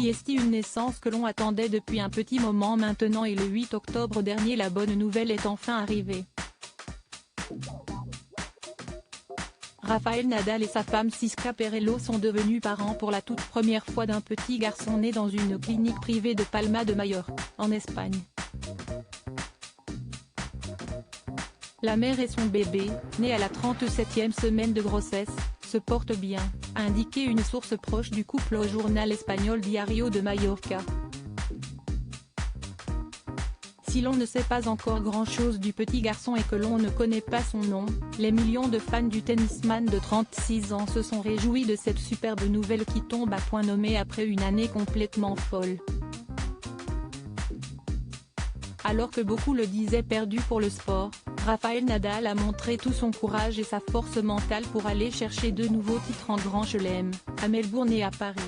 Si est une naissance que l'on attendait depuis un petit moment maintenant et le 8 octobre dernier la bonne nouvelle est enfin arrivée. Rafael Nadal et sa femme Siska Perello sont devenus parents pour la toute première fois d'un petit garçon né dans une clinique privée de Palma de Majorque, en Espagne. La mère et son bébé, né à la 37e semaine de grossesse, se portent bien, a indiqué une source proche du couple au journal espagnol Diario de Mallorca. Si l'on ne sait pas encore grand-chose du petit garçon et que l'on ne connaît pas son nom, les millions de fans du tennisman de 36 ans se sont réjouis de cette superbe nouvelle qui tombe à point nommé après une année complètement folle. Alors que beaucoup le disaient perdu pour le sport, Rafael Nadal a montré tout son courage et sa force mentale pour aller chercher deux nouveaux titres en Grand Chelem, à Melbourne et à Paris.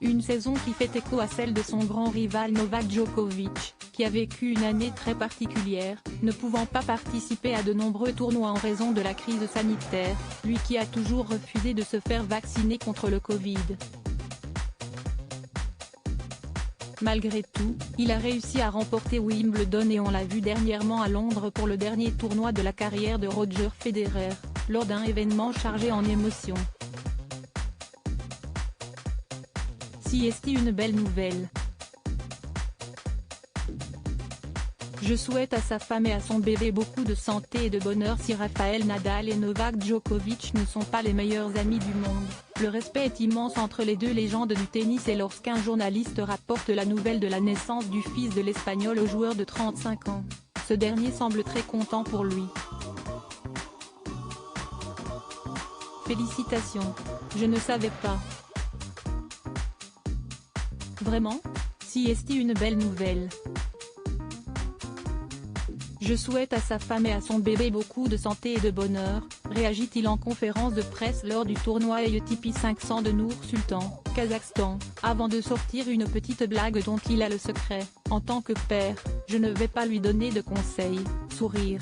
Une saison qui fait écho à celle de son grand rival Novak Djokovic, qui a vécu une année très particulière, ne pouvant pas participer à de nombreux tournois en raison de la crise sanitaire, lui qui a toujours refusé de se faire vacciner contre le Covid. Malgré tout, il a réussi à remporter Wimbledon et on l'a vu dernièrement à Londres pour le dernier tournoi de la carrière de Roger Federer, lors d'un événement chargé en émotions. Si est une belle nouvelle. Je souhaite à sa femme et à son bébé beaucoup de santé et de bonheur. Si Rafael Nadal et Novak Djokovic ne sont pas les meilleurs amis du monde, le respect est immense entre les deux légendes du tennis et lorsqu'un journaliste rapporte la nouvelle de la naissance du fils de l'Espagnol au joueur de 35 ans, ce dernier semble très content pour lui. Félicitations. Je ne savais pas. Vraiment? Si est une belle nouvelle. Je souhaite à sa femme et à son bébé beaucoup de santé et de bonheur, réagit-il en conférence de presse lors du tournoi ATP 500 de Nour Sultan, Kazakhstan, avant de sortir une petite blague dont il a le secret. En tant que père, je ne vais pas lui donner de conseils, sourire.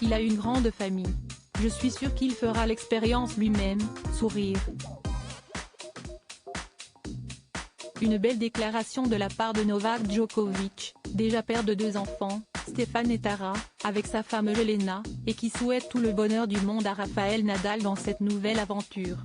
Il a une grande famille. Je suis sûr qu'il fera l'expérience lui-même, sourire. Une belle déclaration de la part de Novak Djokovic, déjà père de deux enfants, Stéphane et Tara, avec sa femme Jelena, et qui souhaite tout le bonheur du monde à Rafael Nadal dans cette nouvelle aventure.